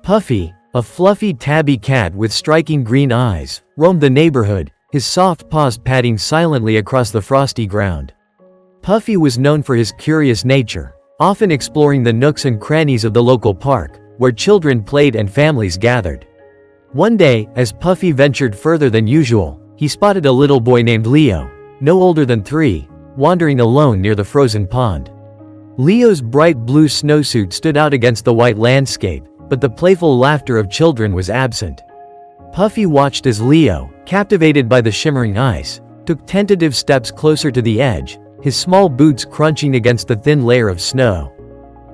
Puffy, a fluffy tabby cat with striking green eyes, roamed the neighborhood, his soft paws padding silently across the frosty ground. Puffy was known for his curious nature, often exploring the nooks and crannies of the local park, where children played and families gathered. One day, as Puffy ventured further than usual, he spotted a little boy named Leo, no older than 3, wandering alone near the frozen pond. Leo's bright blue snowsuit stood out against the white landscape, but the playful laughter of children was absent. Puffy watched as Leo, captivated by the shimmering ice, took tentative steps closer to the edge, his small boots crunching against the thin layer of snow.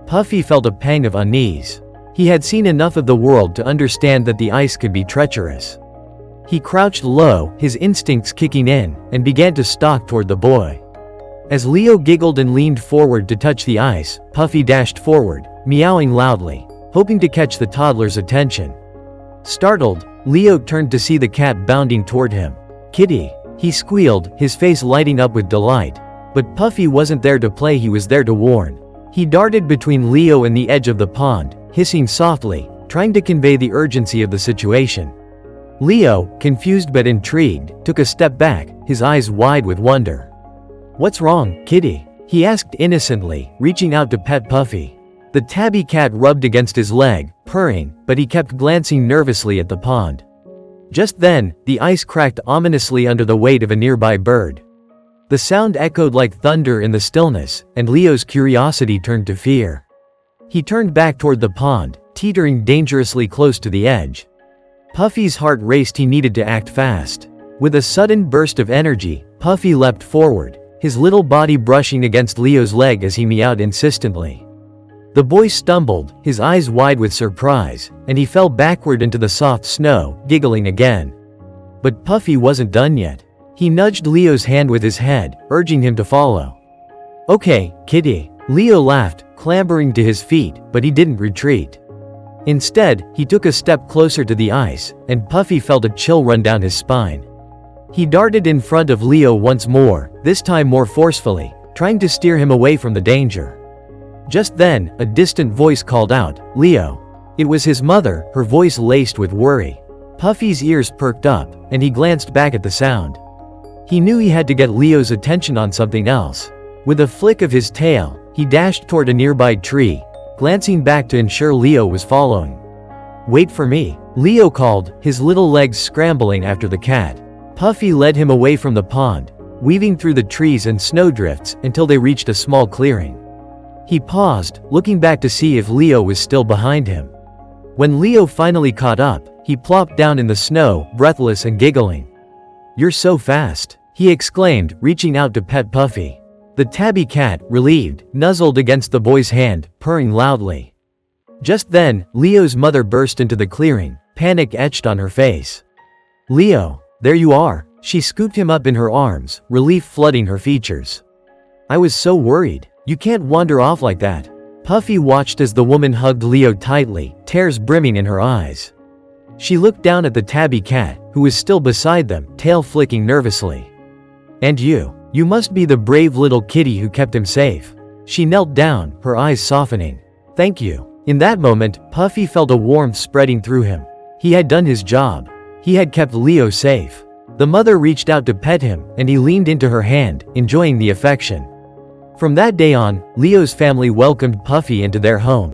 Puffy felt a pang of unease. He had seen enough of the world to understand that the ice could be treacherous. He crouched low, his instincts kicking in, and began to stalk toward the boy. As Leo giggled and leaned forward to touch the ice, Puffy dashed forward, meowing loudly, hoping to catch the toddler's attention. Startled, Leo turned to see the cat bounding toward him. "Kitty!" he squealed, his face lighting up with delight. But Puffy wasn't there to play, he was there to warn. He darted between Leo and the edge of the pond, hissing softly, trying to convey the urgency of the situation. Leo, confused but intrigued, took a step back, his eyes wide with wonder. "What's wrong, kitty?" he asked innocently, reaching out to pet Puffy. The tabby cat rubbed against his leg, purring, but he kept glancing nervously at the pond. Just then, the ice cracked ominously under the weight of a nearby bird. The sound echoed like thunder in the stillness, and Leo's curiosity turned to fear. He turned back toward the pond, teetering dangerously close to the edge. Puffy's heart raced, he needed to act fast. With a sudden burst of energy, Puffy leapt forward, his little body brushing against Leo's leg as he meowed insistently. The boy stumbled, his eyes wide with surprise, and he fell backward into the soft snow, giggling again. But Puffy wasn't done yet. He nudged Leo's hand with his head, urging him to follow. "Okay, kitty," Leo laughed, clambering to his feet, but he didn't retreat. Instead, he took a step closer to the ice, and Puffy felt a chill run down his spine. He darted in front of Leo once more, this time more forcefully, trying to steer him away from the danger. Just then, a distant voice called out, "Leo." It was his mother, her voice laced with worry. Puffy's ears perked up, and he glanced back at the sound. He knew he had to get Leo's attention on something else. With a flick of his tail, he dashed toward a nearby tree, glancing back to ensure Leo was following. "Wait for me," Leo called, his little legs scrambling after the cat. Puffy led him away from the pond, weaving through the trees and snowdrifts until they reached a small clearing. He paused, looking back to see if Leo was still behind him. When Leo finally caught up, he plopped down in the snow, breathless and giggling. "You're so fast," he exclaimed, reaching out to pet Puffy. The tabby cat, relieved, nuzzled against the boy's hand, purring loudly. Just then, Leo's mother burst into the clearing, panic etched on her face. "Leo, there you are." She scooped him up in her arms, relief flooding her features. "I was so worried. You can't wander off like that." Puffy watched as the woman hugged Leo tightly, tears brimming in her eyes. She looked down at the tabby cat, who was still beside them, tail flicking nervously. "And you must be the brave little kitty who kept him safe." She knelt down, her eyes softening. "Thank you." In that moment, Puffy felt a warmth spreading through him. He had done his job. He had kept Leo safe. The mother reached out to pet him, and he leaned into her hand, enjoying the affection. From that day on, Leo's family welcomed Puffy into their home.